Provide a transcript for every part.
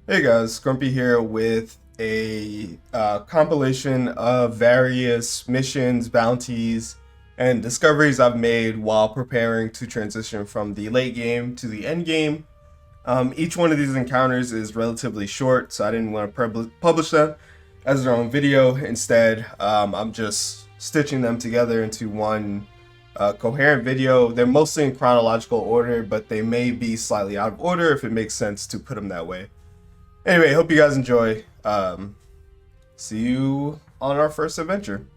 Hey guys, Grumpy here with a compilation of various missions, bounties, and discoveries I've made while preparing to transition from the late game to the end game. Each one of these encounters is relatively short, so I didn't want to publish them as their own video. Instead, I'm just stitching them together into one coherent video. They're mostly in chronological order, but they may be slightly out of order if it makes sense to put them that way. Anyway, hope you guys enjoy. See you on our first adventure.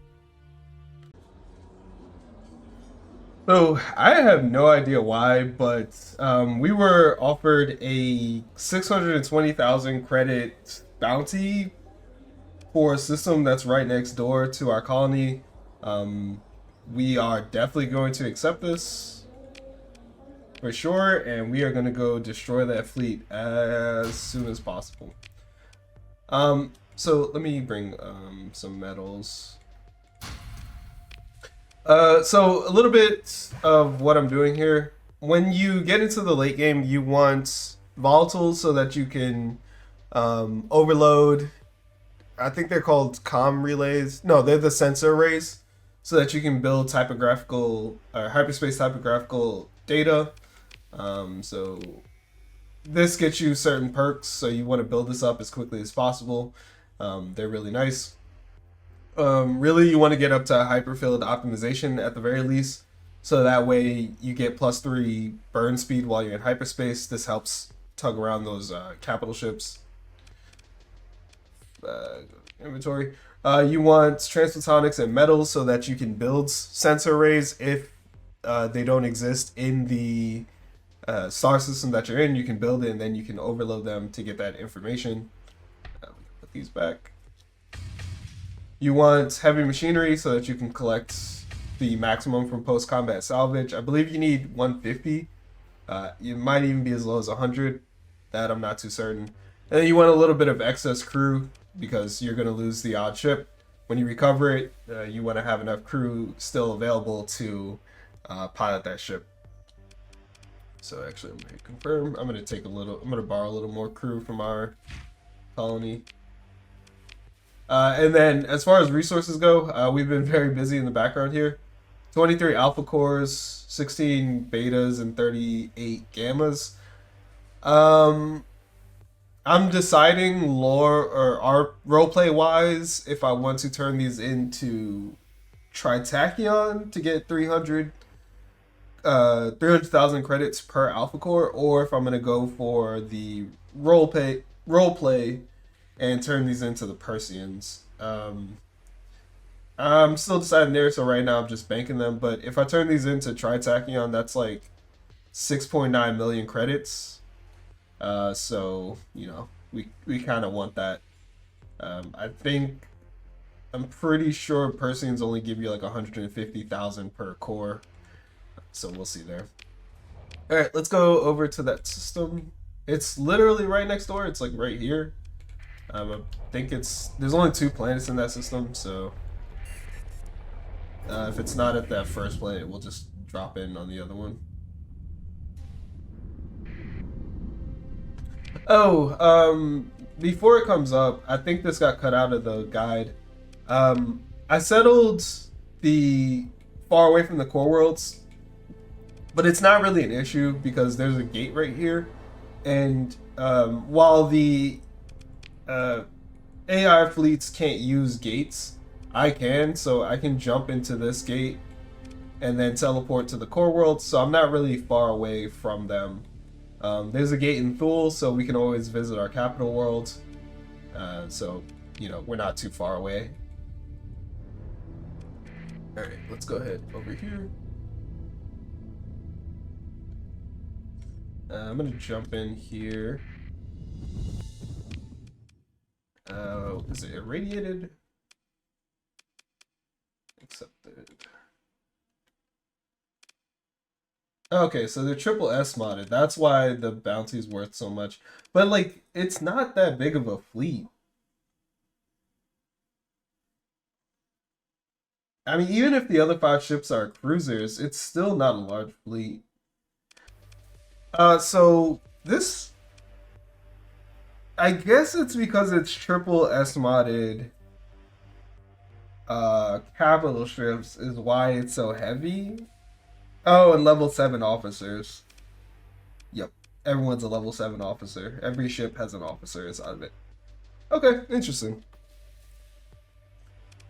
So I have no idea why, but we were offered a 620,000 credit bounty for a system that's right next door to our colony. We are definitely going to accept this for sure, and we are going to go destroy that fleet as soon as possible. So let me bring some metals. So a little bit of what I'm doing here. When you get into the late game, you want volatiles so that you can overload. I think they're called comm relays. No, they're the sensor arrays, so that you can build typographical or hyperspace typographical data. So this gets you certain perks, so you want to build this up as quickly as possible. They're really nice. Really, you want to get up to hyperfield optimization at the very least, so that way you get +3 burn speed while you're in hyperspace. This helps tug around those capital ships. Inventory. You want transphotonics and metals so that you can build sensor arrays if they don't exist in the star system that you're in. You can build it and then you can overload them to get that information. Put these back. You want heavy machinery so that you can collect the maximum from post-combat salvage. I believe you need 150. You might even be as low as 100. That I'm not too certain. And then you want a little bit of excess crew because you're going to lose the odd ship. When you recover it, you want to have enough crew still available to pilot that ship. So actually, I'm going to confirm. I'm going to borrow a little more crew from our colony. And then as far as resources go, we've been very busy in the background here. 23 alpha cores, 16 betas, and 38 gammas. I'm deciding lore or art roleplay wise if I want to turn these into Tritachyon to get 300,000 credits per alpha core, or if I'm gonna go for the roleplay and turn these into the Persians. I'm still deciding there, so right now I'm just banking them. But if I turn these into Tritachyon, that's like 6.9 million credits. So you know, we kind of want that. I'm pretty sure Persians only give you like 150,000 per core, so we'll see there. All right, let's go over to that system. It's literally right next door. It's like right here. I think there's only 2 planets in that system, so if it's not at that first planet, we'll just drop in on the other one. Oh, before it comes up, I think this got cut out of the guide. I settled the far away from the core worlds, but it's not really an issue because there's a gate right here, and while the AI fleets can't use gates, I can, so I can jump into this gate and then teleport to the core world, so I'm not really far away from them. There's a gate in Thule, so we can always visit our capital world, so you know, we're not too far away. Alright, let's go ahead over here. I'm gonna jump in here. Is it irradiated? Accepted. Okay, so they're triple S modded. That's why the bounty is worth so much. But like, it's not that big of a fleet. I mean, even if the other 5 ships are cruisers, it's still not a large fleet. So this I guess it's because it's triple S modded. Capital strips is why it's so heavy. Oh, and level 7 officers. Yep, everyone's a level 7 officer. Every ship has an officer inside of it. Okay, interesting.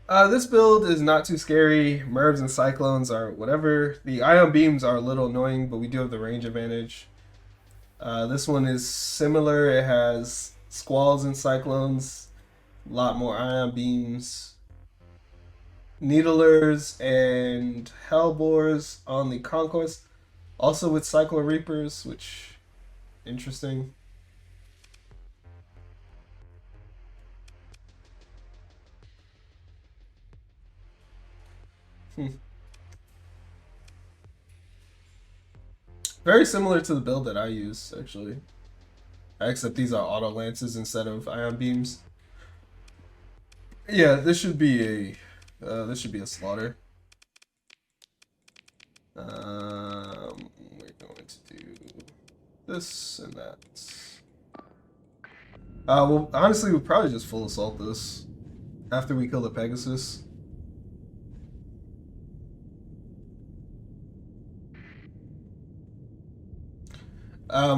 This build is not too scary. Mervs and cyclones are whatever. The ion beams are a little annoying, but we do have the range advantage. This one is similar. It has squalls and cyclones, a lot more ion beams, needlers and hellbores on the conquest, also with cyclone reapers, which interesting. Very similar to the build that I use, actually. Except these are auto lances instead of ion beams. Yeah, this should be a slaughter. We're going to do this and that. Well, honestly, we'll probably just full assault this after we kill the Pegasus.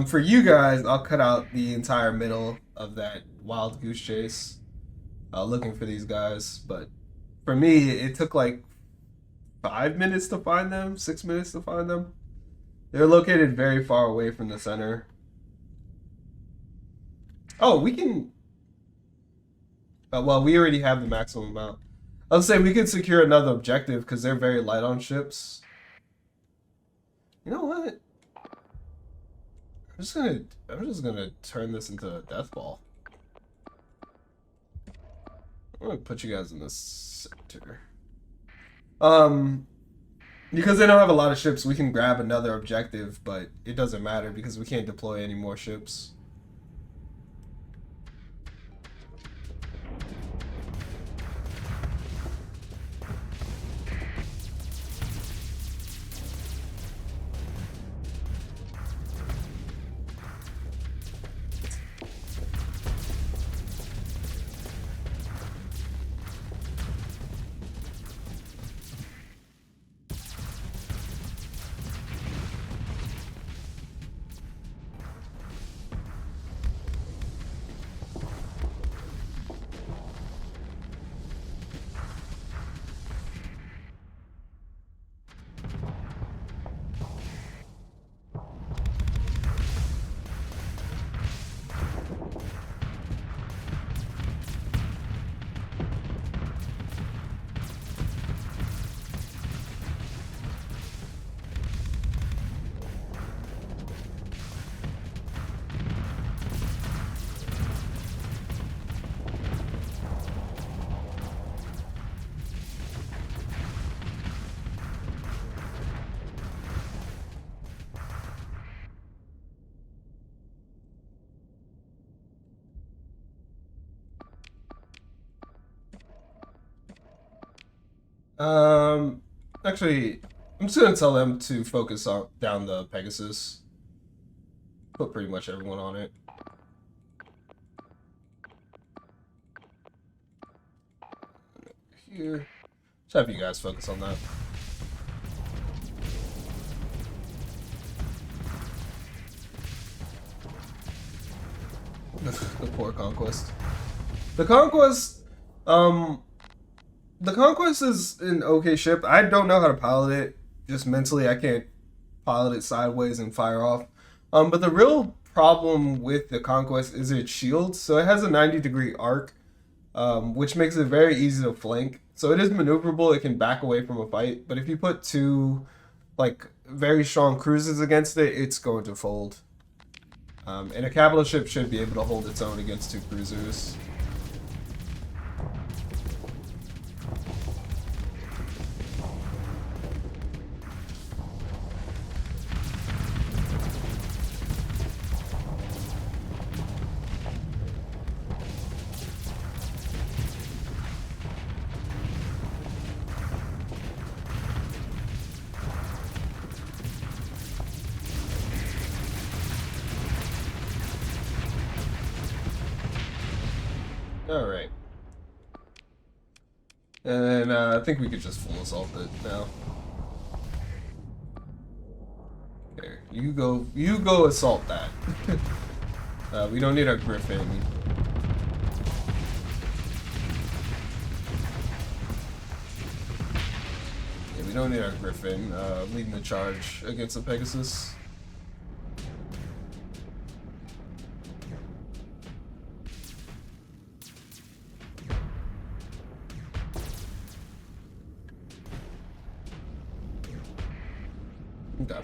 For you guys, I'll cut out the entire middle of that wild goose chase, looking for these guys. But for me, it took like 5 minutes to find them, 6 minutes to find them. They're located very far away from the center. Oh, we can. Well, we already have the maximum amount. I'll say we could secure another objective because they're very light on ships. You know what? I'm just gonna turn this into a death ball. I'm gonna put you guys in the center. Because they don't have a lot of ships, we can grab another objective, but it doesn't matter because we can't deploy any more ships. Actually, I'm just gonna tell them to focus on down the Pegasus. Put pretty much everyone on it. Here, just have you guys focus on that. The poor Conquest. The Conquest, the Conquest is an okay ship. I don't know how to pilot it. Just mentally, I can't pilot it sideways and fire off. But the real problem with the Conquest is its shield. So it has a 90-degree arc, which makes it very easy to flank. So it is maneuverable. It can back away from a fight. But if you put two, like, very strong cruisers against it, it's going to fold. And a capital ship should be able to hold its own against two cruisers. All right. And then I think we could just full assault it now. There, you go assault that. We don't need our Griffin. Yeah, we don't need our Griffin leading the charge against the Pegasus. Okay.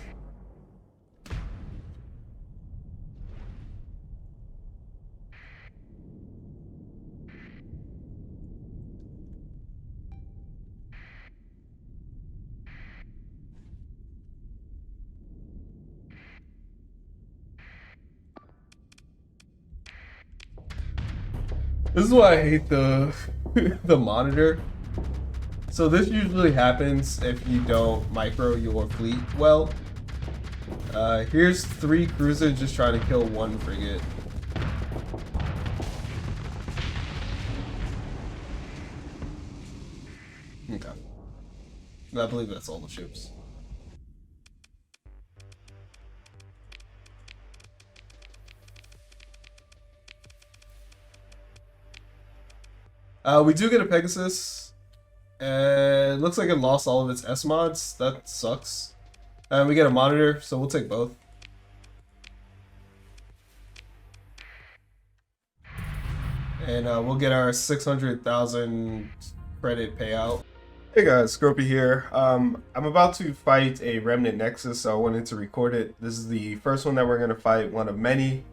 This is why I hate the the monitor. So this usually happens if you don't micro your fleet well. Here's 3 cruisers just trying to kill 1 frigate. Okay. I believe that's all the ships. We do get a Pegasus. It looks like it lost all of its S mods. That sucks. We get a monitor, so we'll take both. And we'll get our 600,000 credit payout. Hey guys, Scropey here. I'm about to fight a Remnant Nexus, so I wanted to record it. This is the first one that we're going to fight, one of many.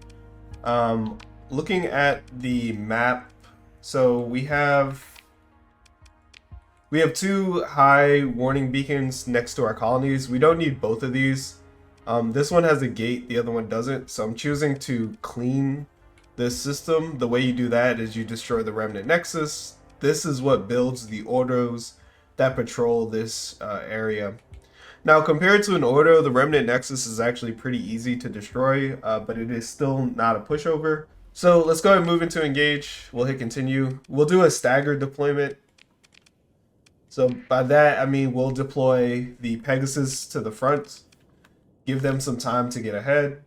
Looking at the map, so we have 2 high warning beacons next to our colonies. We don't need both of these. This one has a gate, the other one doesn't, so I'm choosing to clean this system. The way you do that is you destroy the Remnant Nexus. This is what builds the Ordos that patrol this area. Now, compared to an Ordo, the Remnant Nexus is actually pretty easy to destroy, but it is still not a pushover. So let's go ahead and move into engage. We'll hit continue. We'll do a staggered deployment. So by that, I mean we'll deploy the Pegasus to the front, give them some time to get ahead,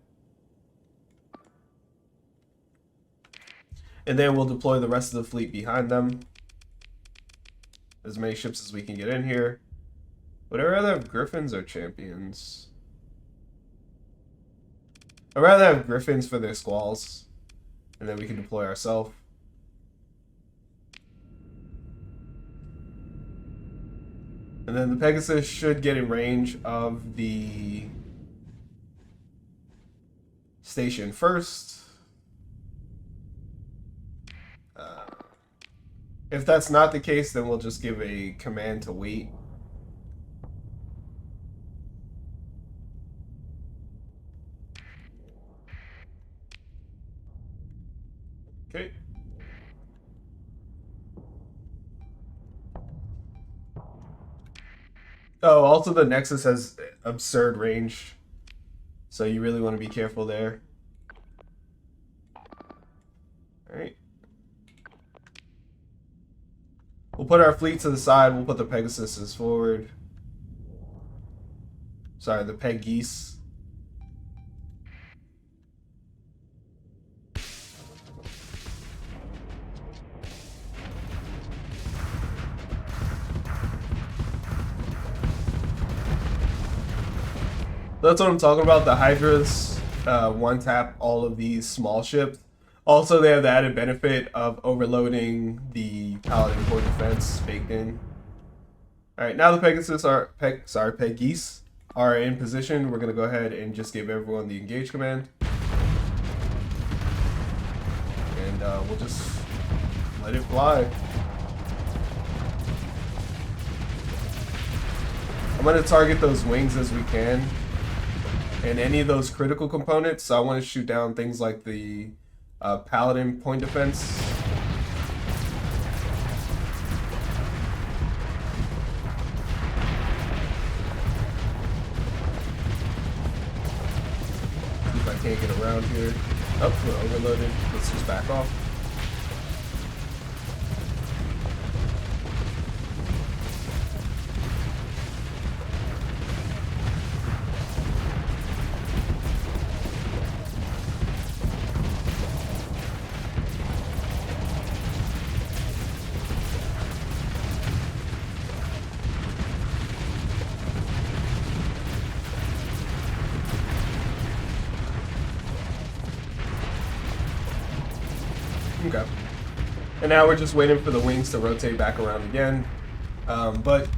and then we'll deploy the rest of the fleet behind them. As many ships as we can get in here. Would I rather have Griffins or Champions? I'd rather have Griffins for their squalls, and then we can deploy ourselves. And then the Pegasus should get in range of the station first. If that's not the case, then we'll just give a command to wait. Okay. Oh, also the Nexus has absurd range, so you really want to be careful there. Alright. We'll put our fleet to the side, we'll put the Pegasuses forward. Sorry, the Peg Geese. That's what I'm talking about. The Hydras one tap all of these small ships. Also, they have the added benefit of overloading the Paladin Port Defense baked in. Alright, now the Pegasus are Peg Geese are in position. We're gonna go ahead and just give everyone the engage command. And we'll just let it fly. I'm gonna target those wings as we can. And any of those critical components, so I want to shoot down things like the Paladin point defense. See if I can't get around here. Oh, we're overloaded. Let's just back off. Okay. And now we're just waiting for the wings to rotate back around again. But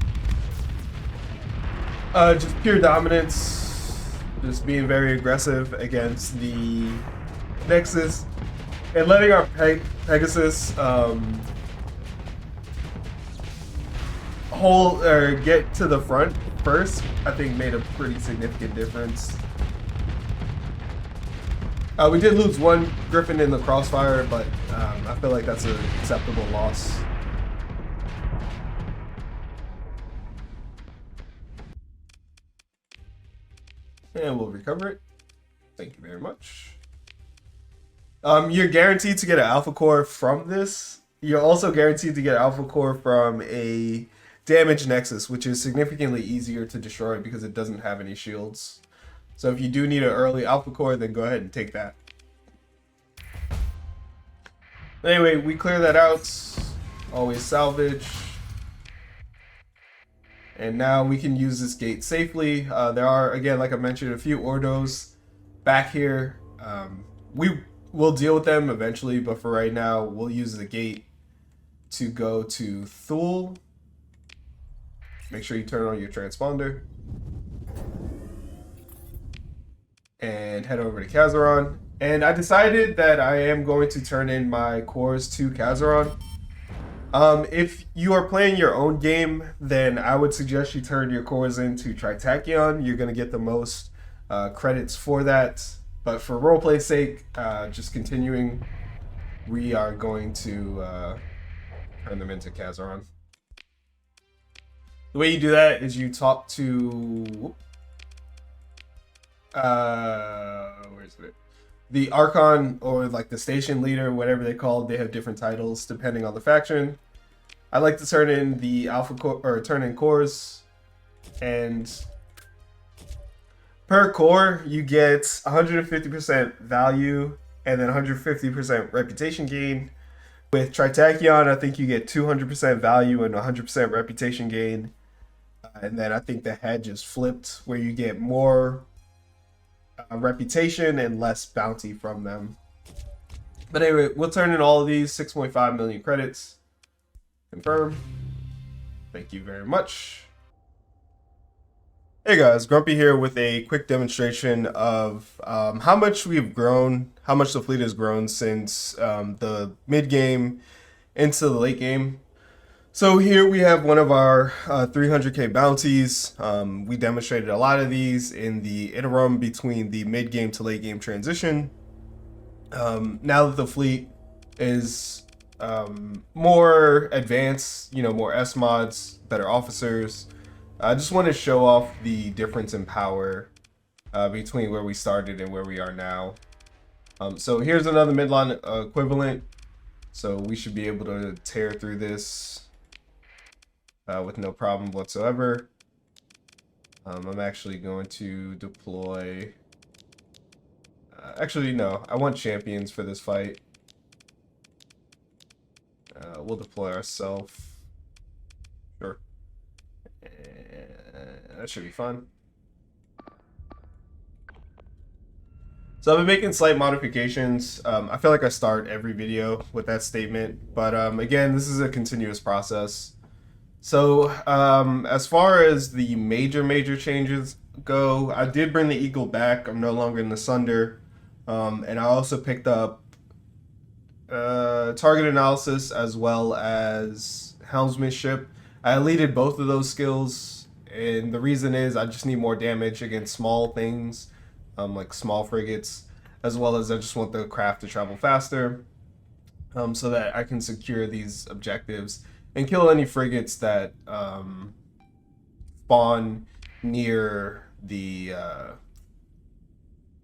just pure dominance, just being very aggressive against the Nexus, and letting our Pegasus hold or get to the front first, I think made a pretty significant difference. We did lose one Griffin in the crossfire, but I feel like that's an acceptable loss. And we'll recover it. Thank you very much. You're guaranteed to get an Alpha Core from this. You're also guaranteed to get an Alpha Core from a damaged Nexus, which is significantly easier to destroy because it doesn't have any shields. So if you do need an early Alpha Core, then go ahead and take that. Anyway, we clear that out. Always salvage. And now we can use this gate safely. There are, again, like I mentioned, a few Ordos back here. We will deal with them eventually, but for right now, we'll use the gate to go to Thule. Make sure you turn on your transponder. And head over to Kazaron. And I decided that I am going to turn in my cores to Kazaron. If you are playing your own game, then I would suggest you turn your cores into Tritachyon. You're going to get the most credits for that. But for roleplay's sake, just continuing, we are going to turn them into Kazaron. The way you do that is you talk to... where is it? The Archon, or like the station leader, whatever they call it. They have different titles depending on the faction. I like to turn in the Alpha Core, or turn in cores, and per core you get 150% value and then 150% reputation gain. With Tritachyon, I think you get 200% value and 100% reputation gain. And then I think the head just flipped, where you get more reputation and less bounty from them. But anyway, we'll turn in all of these. 6.5 million credits. Confirm. Thank you very much. Hey guys, Grumpy here with a quick demonstration of how much we've grown, how much the fleet has grown since the mid game into the late game. So here we have one of our 300k bounties. We demonstrated a lot of these in the interim between the mid game to late game transition. Now that the fleet is more advanced, you know, more S mods, better officers, I just want to show off the difference in power between where we started and where we are now. So here's another midline equivalent. So we should be able to tear through this with no problem whatsoever. I'm actually going to deploy... actually, no. I want champions for this fight. We'll deploy ourselves. Sure. That should be fun. So I've been making slight modifications. I feel like I start every video with that statement. But again, this is a continuous process. So as far as the major changes go, I did bring the Eagle back. I'm no longer in the Sunder. And I also picked up target analysis as well as helmsmanship. I deleted both of those skills, and the reason is I just need more damage against small things, like small frigates, as well as I just want the craft to travel faster, so that I can secure these objectives and kill any frigates that spawn near the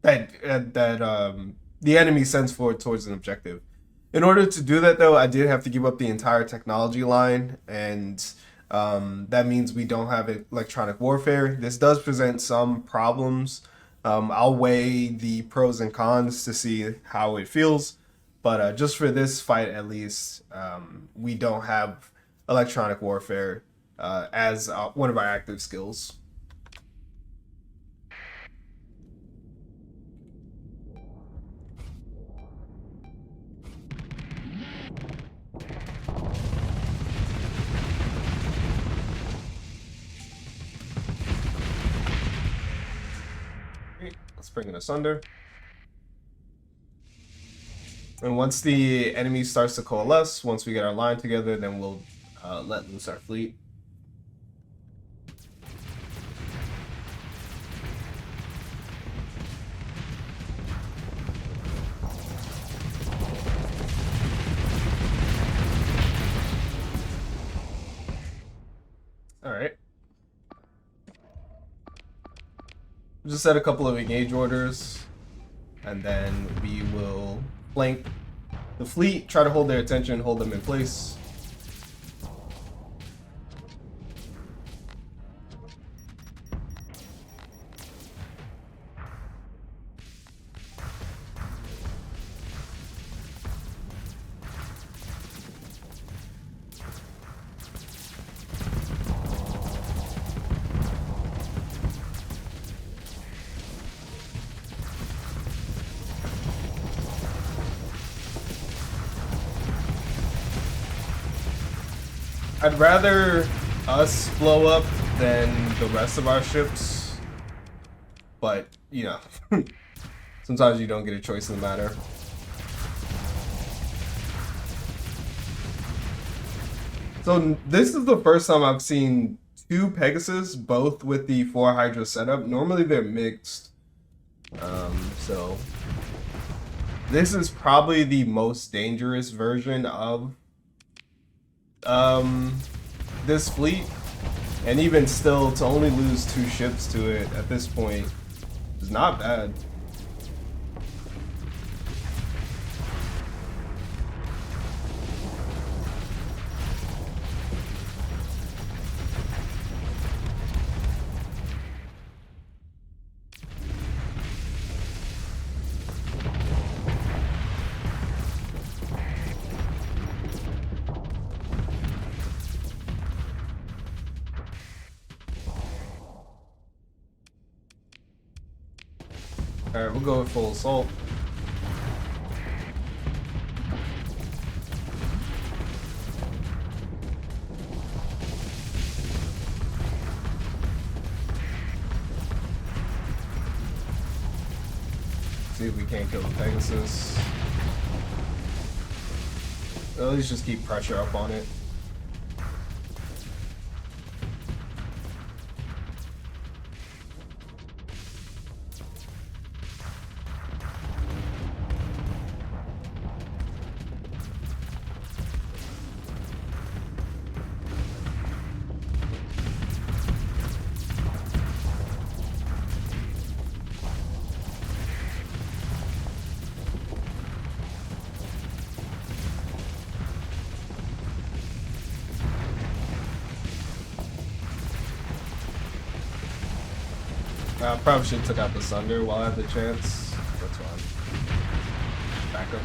the enemy sends forward towards an objective. In order to do that, though, I did have to give up the entire technology line, and that means we don't have electronic warfare. This does present some problems. I'll weigh the pros and cons to see how it feels, but just for this fight at least, we don't have electronic warfare as one of our active skills. bring it asunder. And once the enemy starts to coalesce, once we get our line together, then we'll let loose our fleet. All right. Just set a couple of engage orders, and then we will flank the fleet, try to hold their attention, hold them in place. I'd rather us blow up than the rest of our ships, but you know, sometimes you don't get a choice in the matter. So this is the first time I've seen 2 Pegasus, both with the 4 Hydra setup. Normally they're mixed. So this is probably the most dangerous version of this fleet, and even still, to only lose 2 ships to it at this point is not bad. Alright, we'll go with full assault. See if we can't kill the Pegasus. Or at least just keep pressure up on it. I probably should have took out the Sunder while I had the chance. That's fine. Back up.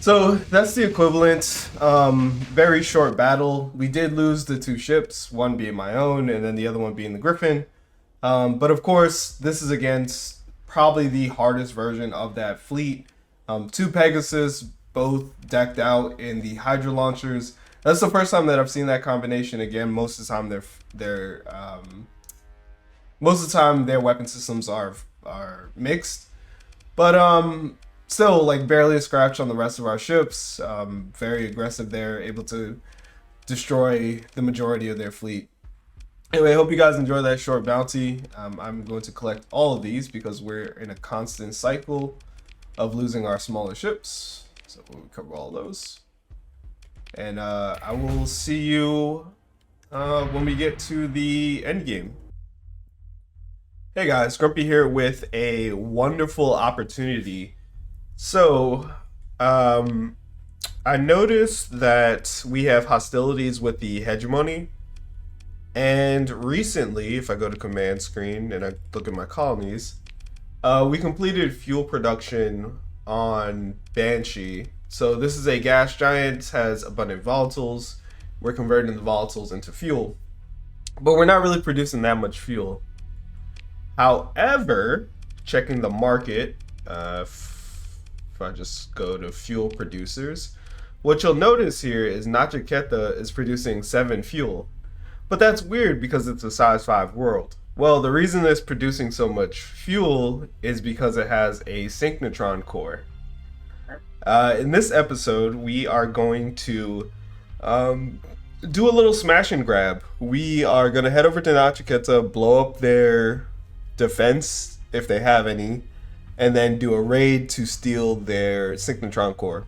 So that's the equivalent. Very short battle. We did lose the 2 ships, one being my own and then the other one being the Griffin. But of course, this is against probably the hardest version of that fleet. 2 Pegasus, both decked out in the Hydra launchers. That's the first time that I've seen that combination. Again, most of the time their weapon systems are mixed. But still, like, barely a scratch on the rest of our ships. Very aggressive there, able to destroy the majority of their fleet. Anyway, I hope you guys enjoy that short bounty. I'm going to collect all of these because we're in a constant cycle of losing our smaller ships. So we'll cover all those. And I will see you when we get to the end game. Hey guys, Grumpy here with a wonderful opportunity. So, I noticed that we have hostilities with the hegemony. And recently, if I go to command screen and I look at my colonies, we completed fuel production on Banshee. So this is a gas giant, has abundant volatiles. We're converting the volatiles into fuel. But we're not really producing that much fuel. However, checking the market, if I just go to fuel producers, what you'll notice here is Nachiketa is producing 7 fuel. But that's weird because it's a size 5 world. Well, the reason it's producing so much fuel is because it has a synchrotron core. In this episode, we are going to do a little smash and grab. We are going to head over to Nachiketa, blow up their defense, if they have any, and then do a raid to steal their synchrotron core.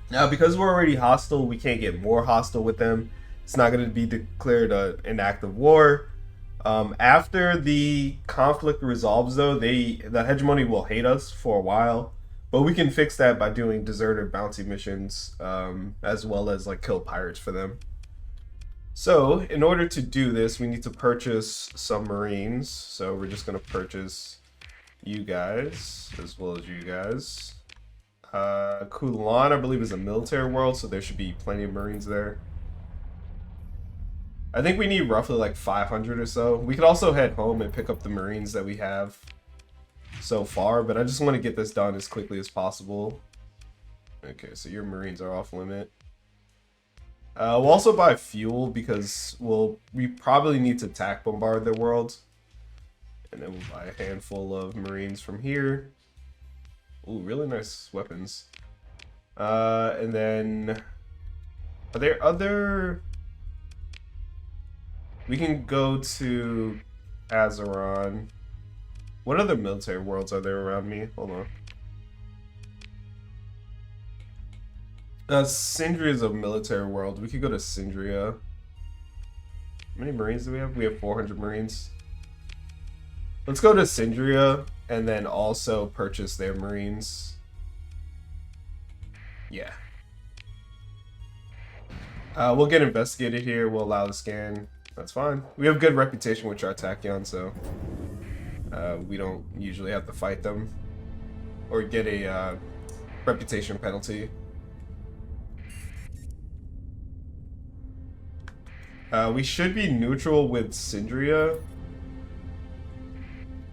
Now, because we're already hostile, we can't get more hostile with them. It's not going to be declared an act of war. After the conflict resolves, though, the hegemony will hate us for a while. But we can fix that by doing deserter bounty missions, as well as like kill pirates for them. So, in order to do this, we need to purchase some Marines. So we're just going to purchase you guys, as well as you guys. Kulan, I believe, is a military world, so there should be plenty of Marines there. I think we need roughly like 500 or so. We could also head home and pick up the Marines that we have so far, but I just want to get this done as quickly as possible. Okay, so your Marines are off limit. We'll also buy fuel because we probably need to attack bombard their world. And then we'll buy a handful of Marines from here. Ooh, really nice weapons. And then are there other... We can go to Azeron. What other military worlds are there around me? Hold on. Sindria is a military world. We could go to Sindria. How many Marines do we have? We have 400 Marines. Let's go to Sindria and then also purchase their Marines. Yeah. We'll get investigated here. We'll allow the scan. That's fine. We have good reputation with Chartakion, so we don't usually have to fight them or get a reputation penalty. We should be neutral with Sindria.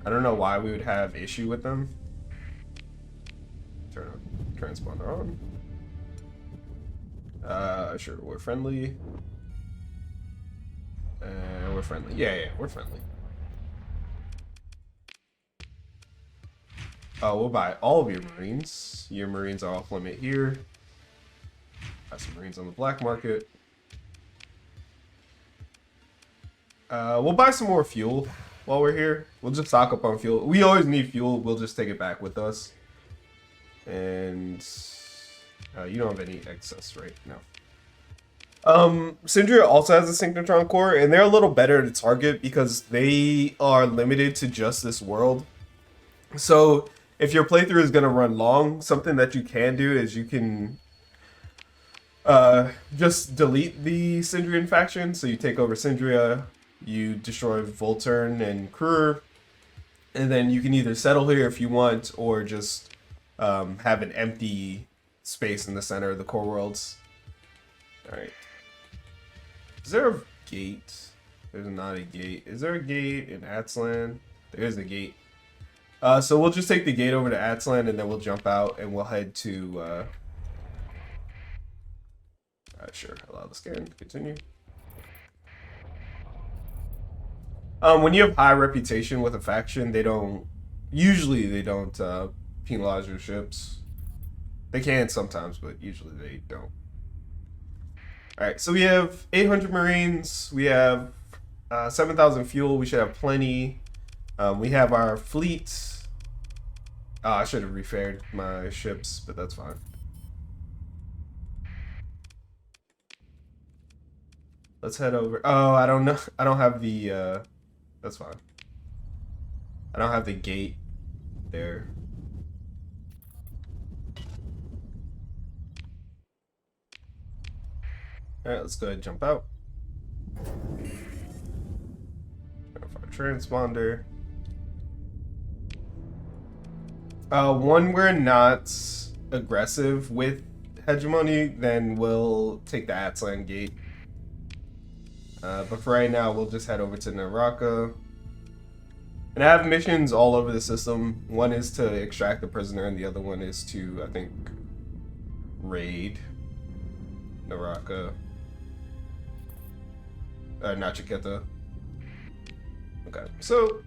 I don't know why we would have issue with them. Turn transponder on. Sure, we're friendly. We're friendly. Yeah, we're friendly. We'll buy all of your Marines. Your Marines are off limit here. Got some Marines on the black market. We'll buy some more fuel while we're here. We'll just stock up on fuel. We always need fuel. We'll just take it back with us. And you don't have any excess, right? No. Sindria also has a synchrotron core, and they're a little better to target because they are limited to just this world. So if your playthrough is going to run long, something that you can do is you can just delete the Sindrian faction. So you take over Sindria, you destroy Volturn and Krur, and then you can either settle here if you want, or just have an empty space in the center of the core worlds. Alright. Is there a gate? There's not a gate. Is there a gate in Atslan? There is a gate. So we'll just take the gate over to Atslan, and then we'll jump out and we'll head to... sure, allow the scan. Continue. When you have high reputation with a faction, they don't penalize your ships. They can sometimes, but usually they don't. Alright, so we have 800 Marines. We have 7,000 fuel. We should have plenty. We have our fleet. I should have refared my ships, but that's fine. Let's head over. Oh, I don't know. I don't have the... That's fine. I don't have the gate there. Alright, let's go ahead and jump out. Transponder. When we're not aggressive with hegemony, then we'll take the Atlan gate. But for right now, we'll just head over to Naraka. And I have missions all over the system. One is to extract the prisoner, and the other one is to, I think, raid Naraka. Nachiketa. Okay, so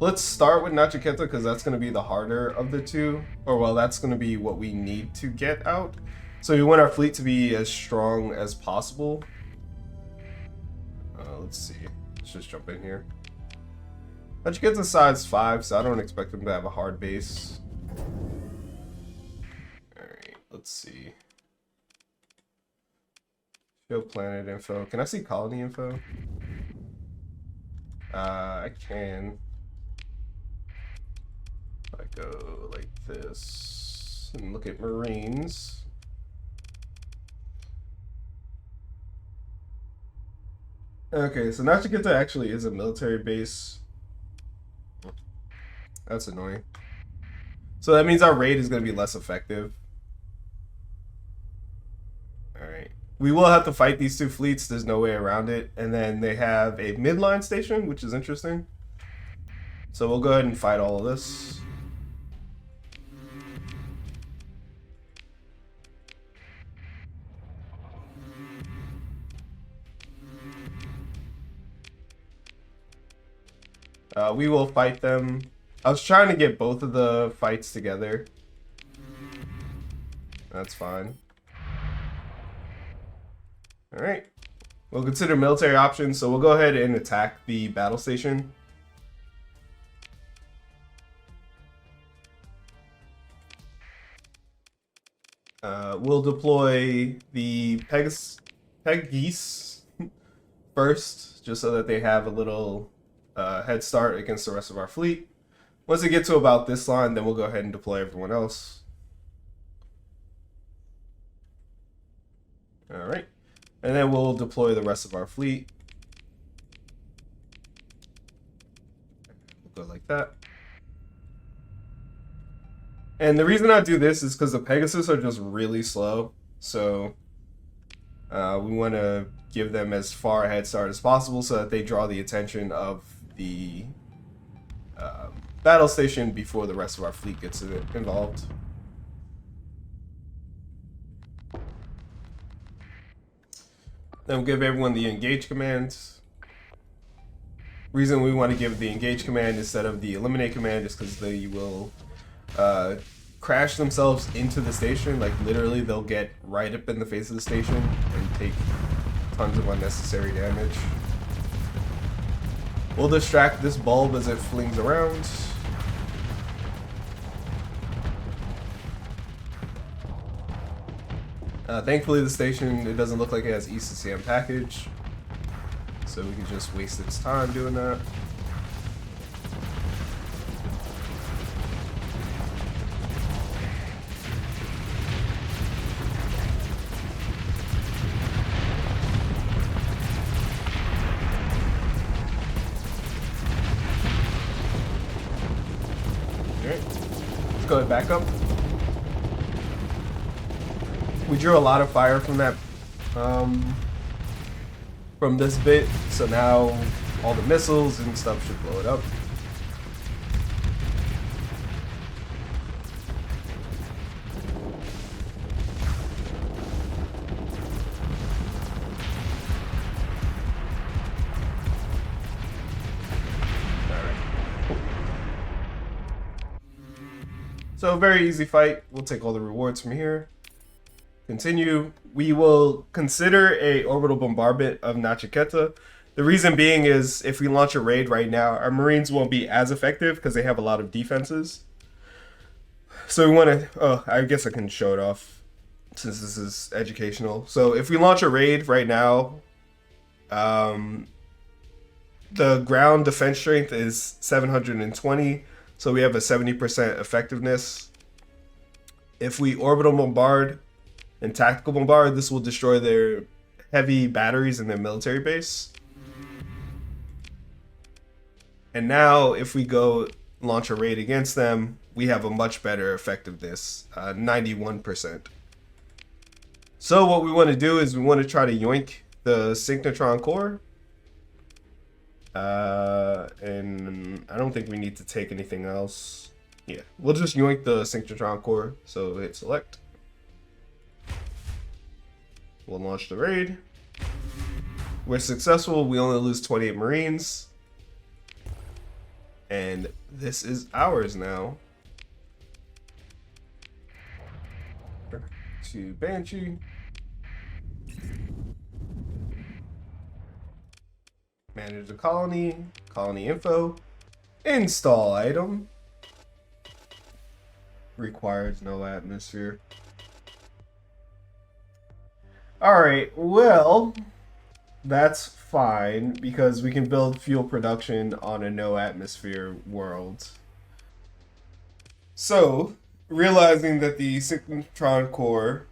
let's start with Nachiketa because that's going to be the harder of the two. Or, well, that's going to be what we need to get out. So we want our fleet to be as strong as possible. Let's see. Let's just jump in here. Nachiketa's size 5, so I don't expect them to have a hard base. Alright, let's see. Show planet info. Can I see colony info? I can. I go like this and look at Marines. Okay, so Nachiketa actually is a military base. That's annoying. So that means our raid is going to be less effective. Alright. We will have to fight these two fleets. There's no way around it. And then they have a midline station, which is interesting. So we'll go ahead and fight all of this. We will fight them. I was trying to get both of the fights together. That's fine. Alright. We'll consider military options, so we'll go ahead and attack the battle station. We'll deploy the Peg-Geese first, just so that they have a little head start against the rest of our fleet. Once we get to about this line, then we'll go ahead and deploy everyone else. Alright. And then we'll deploy the rest of our fleet. We'll go like that. And the reason I do this is because the Pegasus are just really slow. So we want to give them as far a head start as possible so that they draw the attention of the battle station before the rest of our fleet gets involved. Then we'll give everyone the engage command. Reason we want to give the engage command instead of the eliminate command is because they will crash themselves into the station. Like literally they'll get right up in the face of the station and take tons of unnecessary damage. We'll distract this bulb as it flings around. Thankfully the station, it doesn't look like it has ECCM package, so we can just waste its time doing that. Alright, let's go ahead back up. We drew a lot of fire from that, from this bit, so now all the missiles and stuff should blow it up. So very easy fight. We'll take all the rewards from here. Continue. We will consider a orbital bombardment of Nachiketa. The reason being is if we launch a raid right now, our Marines won't be as effective because they have a lot of defenses. So we want to, oh, I guess I can show it off since this is educational. So if we launch a raid right now, the ground defense strength is 720. So we have a 70% effectiveness. If we orbital bombard and tactical bombard. This will destroy their heavy batteries in their military base. And now if we go launch a raid against them, we have a much better effectiveness, 91%. So what we want to do is we want to try to yoink the synchrotron core. And I don't think we need to take anything else. Yeah, we'll just yoink the synchrotron core. So hit select. We'll launch the raid. We're successful. We only lose 28 Marines. And this is ours now. To Banshee. Manage the colony. Colony info. Install item. Requires no atmosphere. Alright, well, that's fine because we can build fuel production on a no atmosphere world. So, realizing that the synchrotron core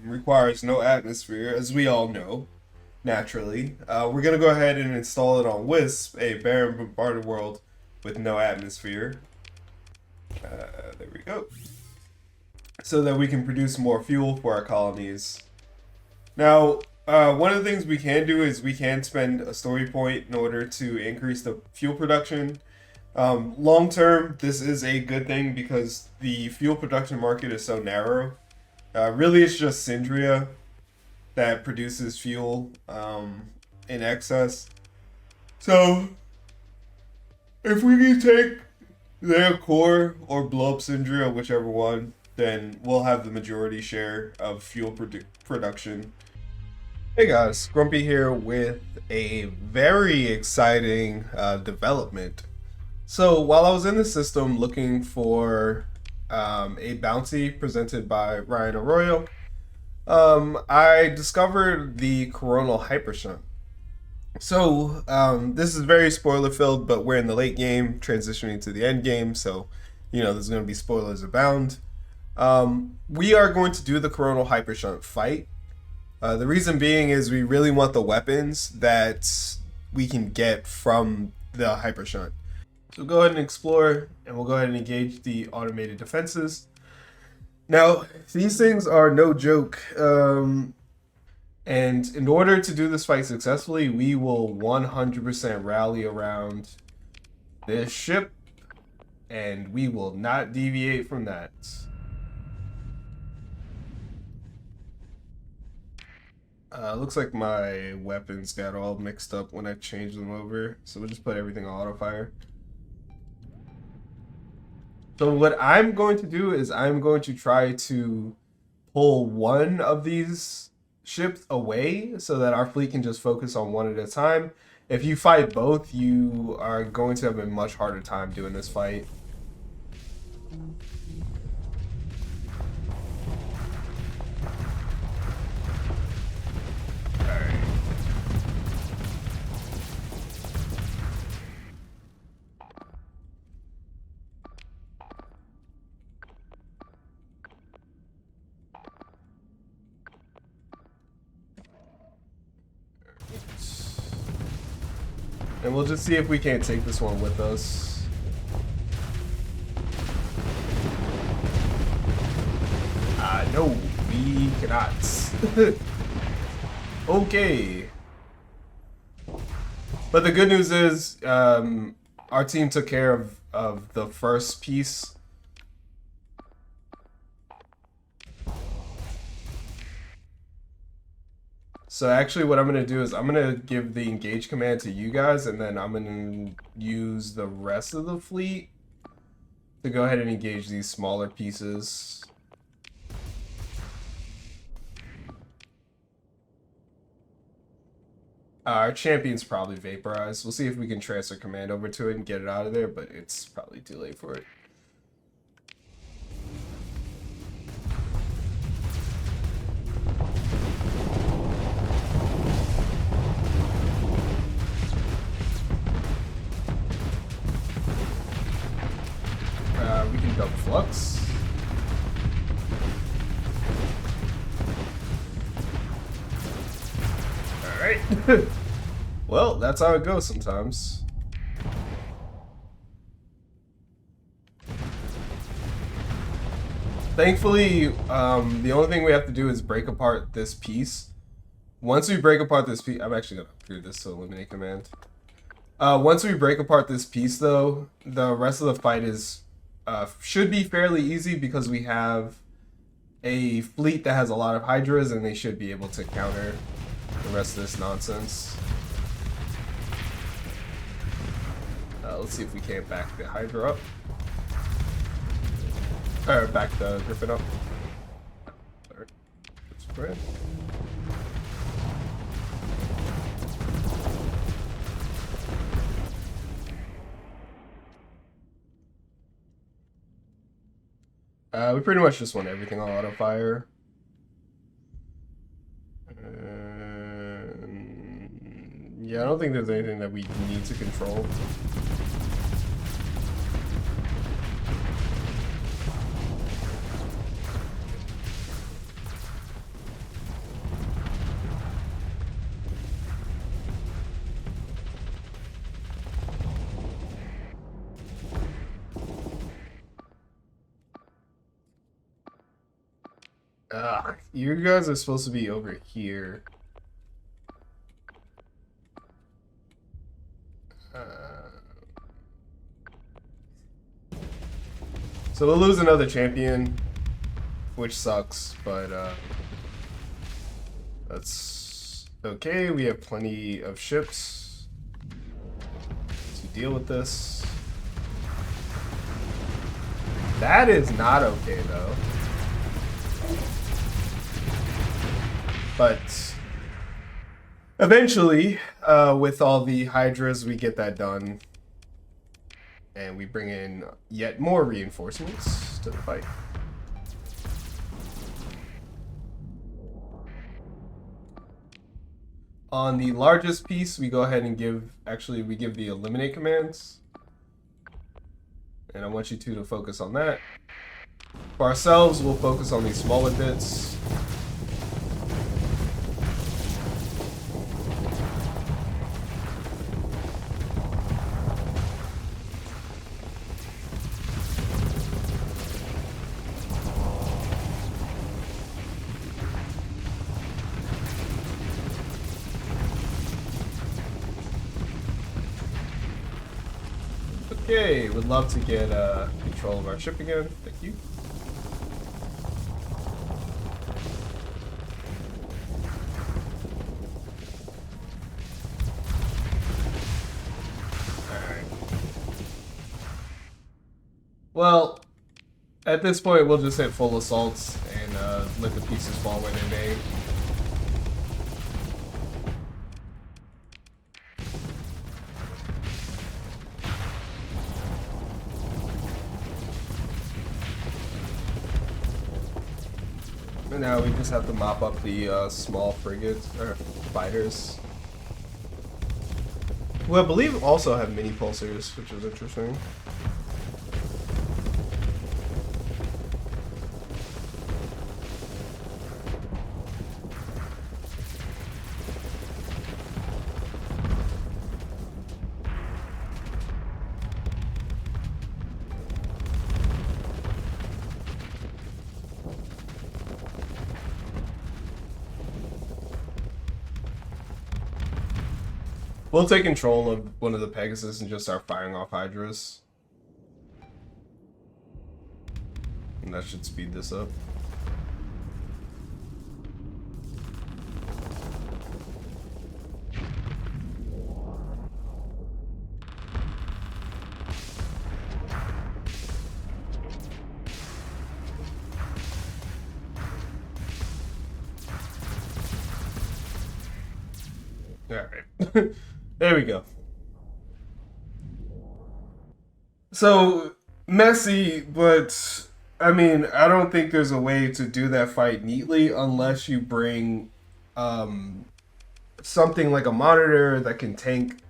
requires no atmosphere, as we all know, naturally, we're going to go ahead and install it on Wisp, a barren bombarded world with no atmosphere. There we go. So that we can produce more fuel for our colonies. Now, one of the things we can do is we can spend a story point in order to increase the fuel production. Long term, this is a good thing because the fuel production market is so narrow. Really, it's just Syndria that produces fuel in excess. So, if we can take their core or blow up Syndria, whichever one, then we'll have the majority share of fuel production. Hey guys, Grumpy here with a very exciting development. So while I was in the system looking for a bounty presented by Ryan Arroyo, I discovered the Coronal Hypershunt. So this is very spoiler filled, but we're in the late game, transitioning to the end game, so you know there's going to be spoilers abound. We are going to do the Coronal Hypershunt fight. The reason being is we really want the weapons that we can get from the Hypershunt. So go ahead and explore, and we'll go ahead and engage the automated defenses. Now, these things are no joke. And in order to do this fight successfully, we will 100% rally around this ship, and we will not deviate from that. Looks like my weapons got all mixed up when I changed them over, so we'll just put everything on auto fire. So what I'm going to do is I'm going to try to pull one of these ships away so that our fleet can just focus on one at a time. If you fight both, you are going to have a much harder time doing this fight. And we'll just see if we can't take this one with us. No, we cannot. Okay. But the good news is, our team took care of the first piece. So actually what I'm going to do is I'm going to give the engage command to you guys, and then I'm going to use the rest of the fleet to go ahead and engage these smaller pieces. Our champion's probably vaporized. We'll see if we can transfer command over to it and get it out of there, but it's probably too late for it. We can double flux. Alright. Well, that's how it goes sometimes. Thankfully, the only thing we have to do is break apart this piece. Once we break apart this piece, I'm actually gonna do this to eliminate command. Once we break apart this piece, though, the rest of the fight is should be fairly easy because we have a fleet that has a lot of hydras, and they should be able to counter the rest of this nonsense. Let's see if we can't back the hydra up. Or back the griffin up. Sorry. Spread. We pretty much just want everything on auto fire. Yeah, I don't think there's anything that we need to control. You guys are supposed to be over here. So we'll lose another champion, which sucks, but that's okay. We have plenty of ships to deal with this. That is not okay, though. But eventually, with all the hydras, we get that done. And we bring in yet more reinforcements to the fight. On the largest piece, we go ahead and give the eliminate commands. And I want you two to focus on that. For ourselves, we'll focus on these smaller bits. Okay, would love to get control of our ship again. Thank you. Alright. Well, at this point, we'll just hit full assaults and let the pieces fall where they may. And now we just have to mop up the small frigates, or fighters. Who I believe also have mini pulsars, which is interesting. We'll take control of one of the Pegasus and just start firing off hydras. And that should speed this up. Alright. There we go. So, messy, but I mean, I don't think there's a way to do that fight neatly unless you bring something like a monitor that can tank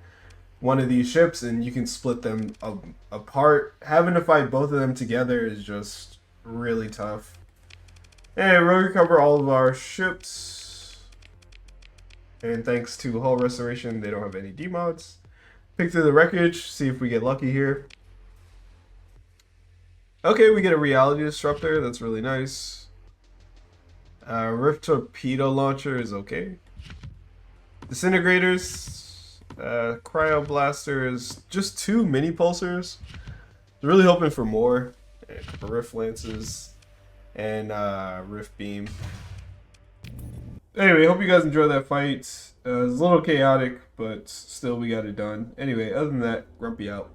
one of these ships and you can split them apart. Having to fight both of them together is just really tough. And we'll recover all of our ships. And thanks to hull restoration, they don't have any demods. Pick through the wreckage, see if we get lucky here. Okay, we get a reality disruptor. That's really nice. Rift torpedo launcher is okay. Disintegrators, cryo blasters, just 2 mini pulsers. Really hoping for more. A couple rift lances and rift beam. Anyway, hope you guys enjoyed that fight. It was a little chaotic, but still we got it done. Anyway, other than that, Grumpy out.